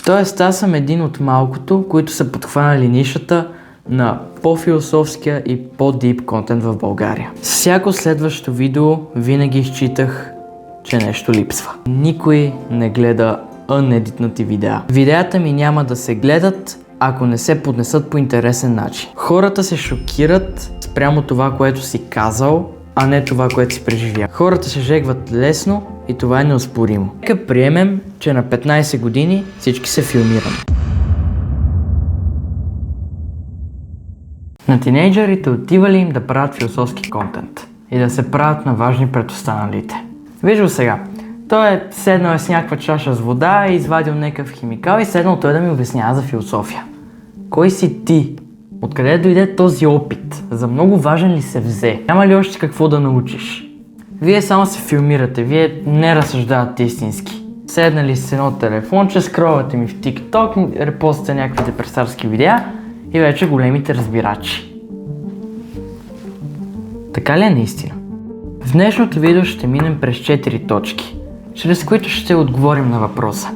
Тоест аз съм един от малкото, които са подхванали нишата на по-философския и по-дип контент в България. С всяко следващо видео винаги изчитах, че нещо липсва. Никой не гледа uneditнати видеа. Видеята ми няма да се гледат, ако не се поднесат по интересен начин. Хората се шокират спрямо това, което си казал, а не това, което си преживя. Хората се жегват лесно и това е неоспоримо. Нека приемем, че на 15 години всички се филмираме. На тинейджърите отива ли им да правят философски контент и да се правят на важни пред останалите? Виж сега, той е седнал с някаква чаша с вода и извадил някакъв химикал и седнал той да ми обяснява за философия. Кой си ти? Откъде дойде този опит? За много важен ли се взе? Няма ли още какво да научиш? Вие само се филмирате, вие не разсъждавате истински. Седнали с едно телефонче, скролвате ми в TikTok, репостите някакви депресарски видеа и вече големите разбирачи. Така ли е наистина? В днешното видео ще минем през 4 точки, чрез които ще отговорим на въпроса.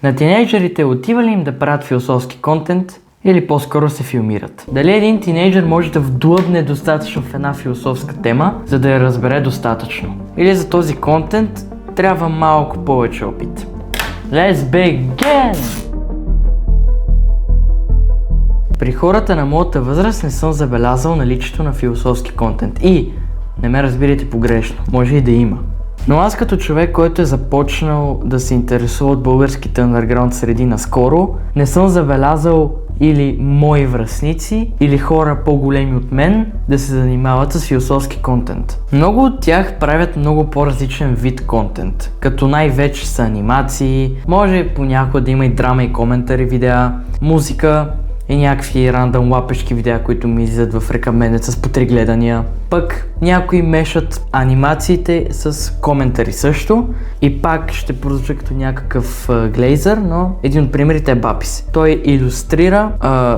На тинейджерите отива ли им да правят философски контент или по-скоро се филмират? Дали един тинейджър може да вдлъбне достатъчно в една философска тема, за да я разбере достатъчно? Или за този контент трябва малко повече опит? Let's begin! При хората на моята възраст не съм забелязал наличието на философски контент и не ме разбирайте погрешно, може и да има. Но аз като човек, който е започнал да се интересува от българските underground среди наскоро, не съм забелязал или мои връстници, или хора по-големи от мен да се занимават с философски контент. Много от тях правят много по-различен вид контент, като най-вече са анимации, може понякога да има и драма и коментари видеа, музика и някакви рандъм лапешки видеа, които ми излизат в рекаменеца с по 3 гледания. Пък някои мешат анимациите с коментари също и пак ще прозвуча като някакъв глейзър, но един от примерите е Бапис. Той илюстрира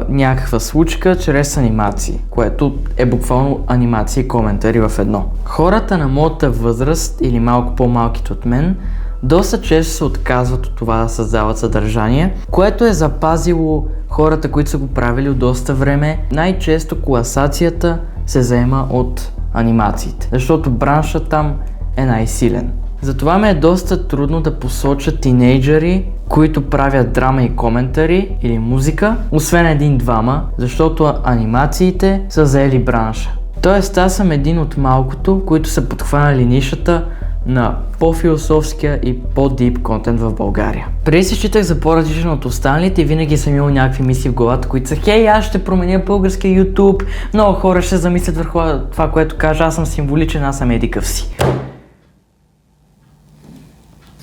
някаква случка чрез анимации, което е буквално анимации и коментари в едно. Хората на моята възраст или малко по-малките от мен доста често се отказват от това да създават съдържание, което е запазило хората, които са го правили от доста време. Най-често класацията се заема от анимациите, защото браншът там е най-силен. Затова ми е доста трудно да посоча тинейджъри, които правят драма и коментари или музика, освен един-двама, защото анимациите са заели бранша. Тоест аз съм един от малкото, които са подхванали нишата на по-философския и по-дип контент в България. Преди се считах за по-различен от останалите и винаги съм имал някакви мисли в главата, които са: хей, аз ще променя българския YouTube, много хора ще замислят върху това, което кажа, аз съм символичен, аз съм едикъв си.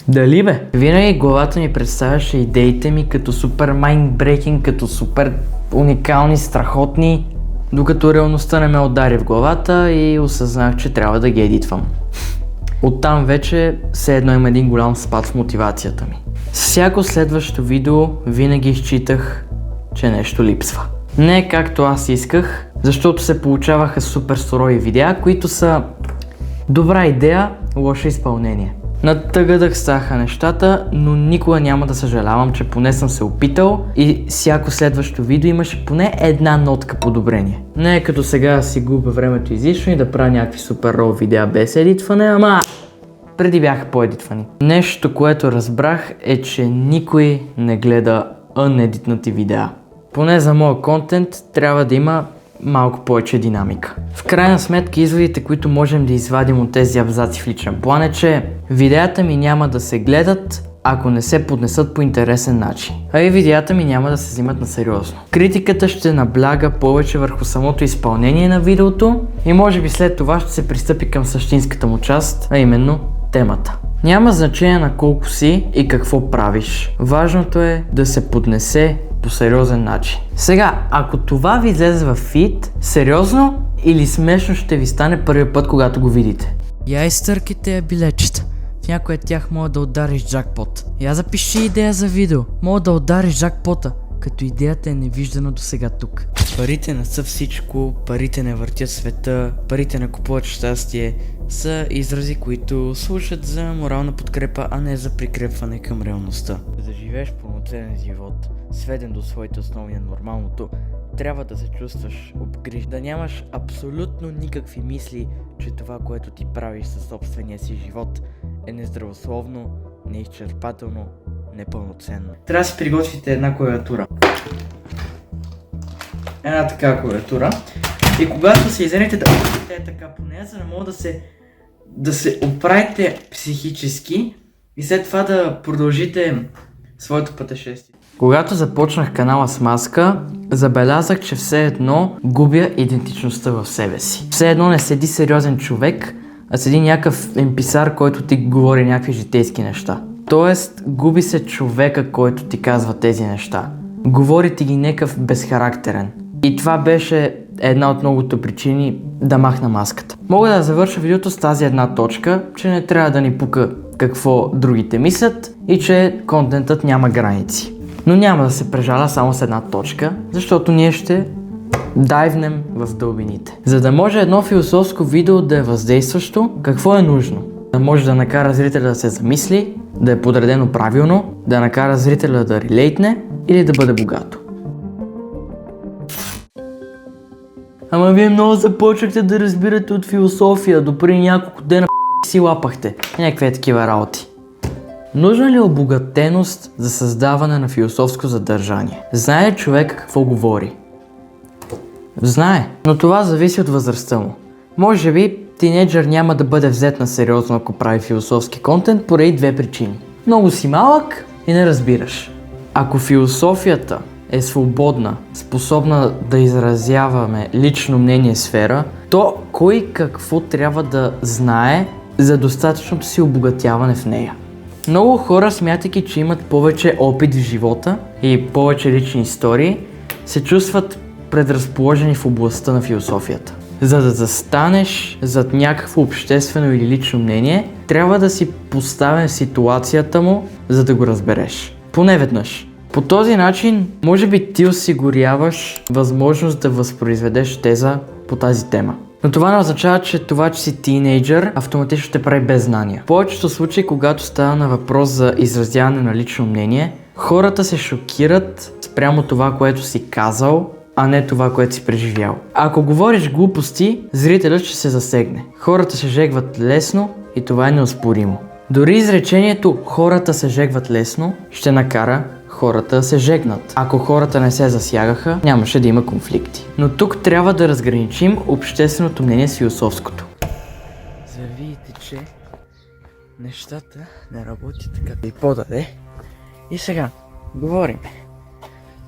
Дали бе? Винаги главата ми представяше идеите ми като супер майндбрейкинг, като супер уникални, страхотни, докато реалността не ме удари в главата и осъзнах, че трябва да ги едитвам. Оттам вече все едно има един голям спад в мотивацията ми. С всяко следващо видео винаги изчитах, че нещо липсва. Не както аз исках, защото се получаваха супер сурови видеа, които са добра идея, лошо изпълнение. Натъгъдък ставаха нещата, но никога няма да съжалявам, че поне съм се опитал и всяко следващо видео имаше поне една нотка подобрение. Не е като сега да си губя времето излишно и да правя някакви супер рол видеа без едитване, ама преди бяха по-едитвани. Нещо, което разбрах е, че никой не гледа uneditнати видеа. Поне за моя контент трябва да има малко повече динамика. В крайна сметка изводите, които можем да извадим от тези абзаци в личен план е, че видеята ми няма да се гледат, ако не се поднесат по интересен начин. А и видеята ми няма да се взимат на сериозно. Критиката ще набляга повече върху самото изпълнение на видеото и може би след това ще се пристъпи към същинската му част, а именно темата. Няма значение на колко си и какво правиш. Важното е да се поднесе по сериозен начин. Сега, ако това ви излезе във фид, сериозно или смешно ще ви стане първият път, когато го видите? Я изтъркайте билетчета. В някой от тях мога да удариш джакпот. Я запиши идея за видео. Мога да удариш джакпота, като идеята е невиждана до сега тук. Парите не са всичко, парите не въртят света, парите не купуват щастие, са изрази, които служат за морална подкрепа, а не за прикрепване към реалността. За да живееш пълноценен живот, сведен до своите основи на нормалното, трябва да се чувстваш обгрижен. Да нямаш абсолютно никакви мисли, че това, което ти правиш със собствения си живот, е нездравословно, неизчерпателно, непълноценно. Трябва да си приготвите една клавиатура. Една така клавиатура. И когато се изземете да опитате така по нея, за да мога да се оправите психически и след това да продължите своето пътешествие. Когато започнах канала с маска, забелязах, че все едно губя идентичността в себе си. Все едно не седи сериозен човек, а седи някакъв емписар, който ти говори някакви житейски неща. Тоест, губи се човека, който ти казва тези неща. Говори ти ги някакъв безхарактерен. И това беше една от многото причини да махна маската. Мога да завърша видеото с тази една точка, че не трябва да ни пука какво другите мислят и че контентът няма граници. Но няма да се прежаля само с една точка, защото ние ще дайвнем в дълбините. За да може едно философско видео да е въздействащо, какво е нужно? Да може да накара зрителя да се замисли, да е подредено правилно, да накара зрителя да релейтне или да бъде богато. Ама вие много започнахте да разбирате от философия, допреди няколко дена си лапахте. Някакви такива работи. Нужна ли е обогатеност за създаване на философско съдържание? Знае ли човек какво говори? Знае, но това зависи от възрастта му. Може би тинейджър няма да бъде взет на сериозно, ако прави философски контент, поради две причини. Много си малък и не разбираш. Ако философията е свободна, способна да изразяваме лично мнение сфера, то кой какво трябва да знае за достатъчното си обогатяване в нея? Много хора, смятайки, че имат повече опит в живота и повече лични истории, се чувстват предразположени в областта на философията. За да застанеш зад някакво обществено или лично мнение, трябва да си поставен в ситуацията му, за да го разбереш. Поне веднъж. По този начин, може би ти осигуряваш възможност да възпроизведеш теза по тази тема. Но това не означава, че това, че си тинейджър, автоматично ще прави без знания. В повечето случаи, когато става на въпрос за изразяване на лично мнение, хората се шокират спрямо това, което си казал, а не това, което си преживял. Ако говориш глупости, зрителят ще се засегне. Хората се жегват лесно и това е неоспоримо. Дори изречението "хората се жегват лесно" ще накара хората да се жегнат. Ако хората не се засягаха, нямаше да има конфликти. Но тук трябва да разграничим общественото мнение с философското. За да видите, че нещата не работят така да и подаде. И сега, говорим.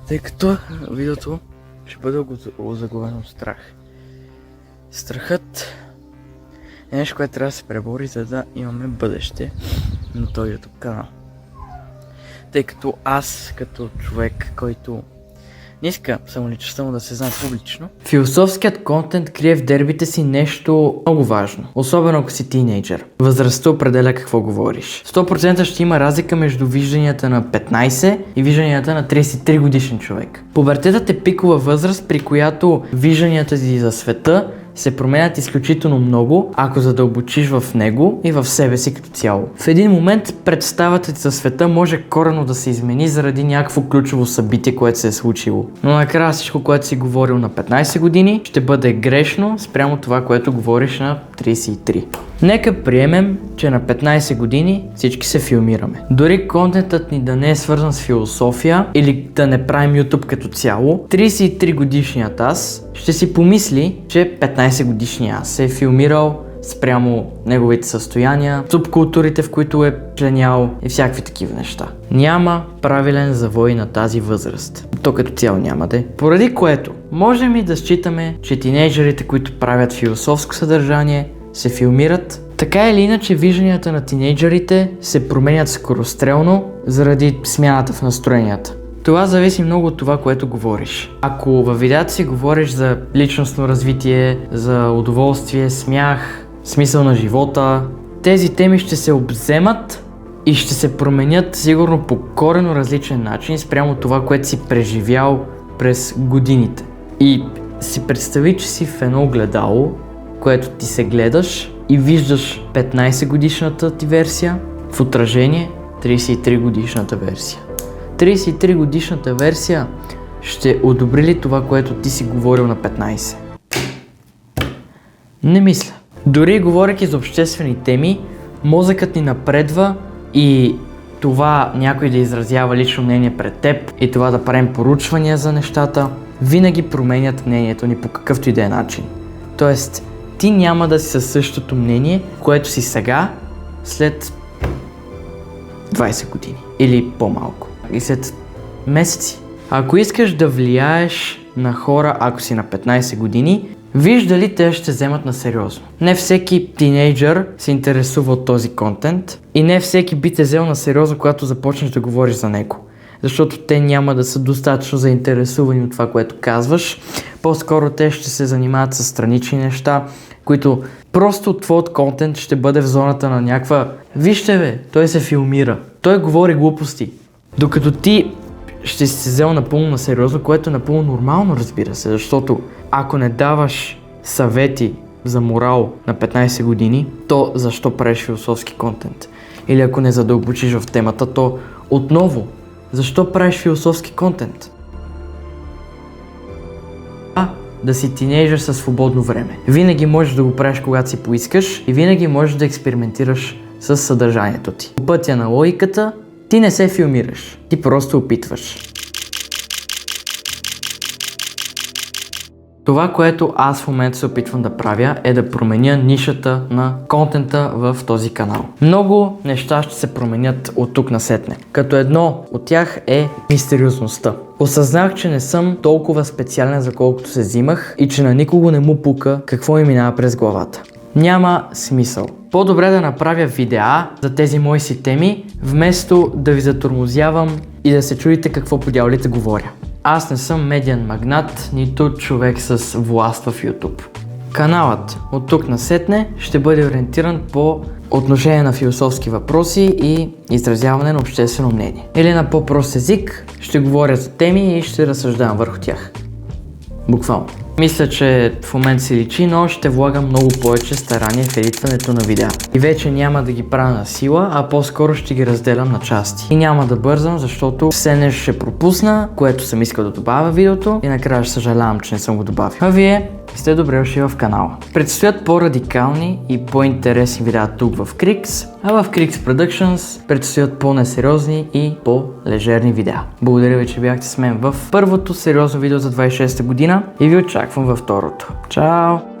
Тъй като видеото ще бъде озаглавено от страх. Страхът е нещо, което трябва да се пребори, за да имаме бъдеще на този YouTube канал. Тъй като аз, като човек, който не иска самоличността му да се знае публично, философският контент крие в дербите си нещо много важно. Особено ако си тинейджър. Възрастта определя какво говориш. 100% ще има разлика между вижданията на 15 и вижданията на 33 годишен човек. Пубертетът е пикова възраст, при която вижданията си за света се променят изключително много, ако задълбочиш в него и в себе си като цяло. В един момент представата ти за света може коренно да се измени заради някакво ключово събитие, което се е случило. Но накрая всичко, което си говорил на 15 години, ще бъде грешно спрямо това, което говориш на 33. Нека приемем, че на 15 години всички се филмираме. Дори контентът ни да не е свързан с философия или да не правим YouTube като цяло, 33 годишният аз ще си помисли, че 15 годишният аз се е филмирал спрямо неговите състояния, субкултурите, в които е членял и всякакви такива неща. Няма правилен завой на тази възраст. То като цяло няма де. Поради което можем и да считаме, че тинейджерите, които правят философско съдържание, се филмират. Така или иначе, вижданията на тинейджерите се променят скорострелно заради смяната в настроенията. Това зависи много от това, което говориш. Ако във видеята си говориш за личностно развитие, за удоволствие, смях, смисъл на живота, тези теми ще се обземат и ще се променят сигурно по коренно различен начин спрямо това, което си преживял през годините. И си представи, че си в едно огледало, което ти се гледаш и виждаш 15 годишната ти версия, в отражение 33 годишната версия. 33 годишната версия ще одобри ли това, което ти си говорил на 15? Не мисля. Дори говорейки за обществени теми, мозъкът ни напредва и това някой да изразява лично мнение пред теб и това да правим поручвания за нещата, винаги променят мнението ни по какъвто и да е начин. Тоест, ти няма да си със същото мнение, което си сега, след 20 години или по-малко. И след месеци. Ако искаш да влияеш на хора, ако си на 15 години, виж дали те ще вземат на сериозно. Не всеки тинейджър се интересува от този контент и не всеки би те взел на сериозно, когато започнеш да говориш за него. Защото те няма да са достатъчно заинтересувани от това, което казваш. По-скоро те ще се занимават с странични неща, които просто твоят контент ще бъде в зоната на някаква... Вижте бе, той се филмира, той говори глупости. Докато ти ще си се взел напълно на сериозно, което е напълно нормално, разбира се, защото ако не даваш съвети за морал на 15 години, то защо правиш философски контент? Или ако не задълбочиш в темата, то отново, защо правиш философски контент? Да си тинейджър със свободно време. Винаги можеш да го правиш, когато си поискаш и винаги можеш да експериментираш с съдържанието ти. По пътя на логиката ти не се филмираш, ти просто опитваш. Това, което аз в момента се опитвам да правя, е да променя нишата на контента в този канал. Много неща ще се променят от тук насетне. Като едно от тях е мистериозността. Осъзнах, че не съм толкова специален, за колкото се взимах и че на никого не му пука какво ми минава през главата. Няма смисъл. По-добре да направя видеа за тези мои си теми, вместо да ви затормозявам и да се чудите какво по дяволите говоря. Аз не съм медиен магнат, нито човек с власт в YouTube. Каналът от тук насетне ще бъде ориентиран по отношение на философски въпроси и изразяване на обществено мнение. Или на по-прост език ще говоря за теми и ще разсъждавам върху тях. Буквално. Мисля, че в момента си личи, но ще влагам много повече старание в едитването на видеа. И вече няма да ги правя на сила, а по-скоро ще ги разделям на части. И няма да бързам, защото все нещо ще пропусна, което съм искал да добавя в видеото и накрая ще съжалявам, че не съм го добавил. А вие сте добре дошли в канала. Предстоят по-радикални и по-интересни видеа тук в Крикс, а в Крикс Productions предстоят по-несериозни и по-лежерни видеа. Благодаря ви, че бяхте с мен в първото сериозно видео за 26-та година и ви очаквам във второто. Чао!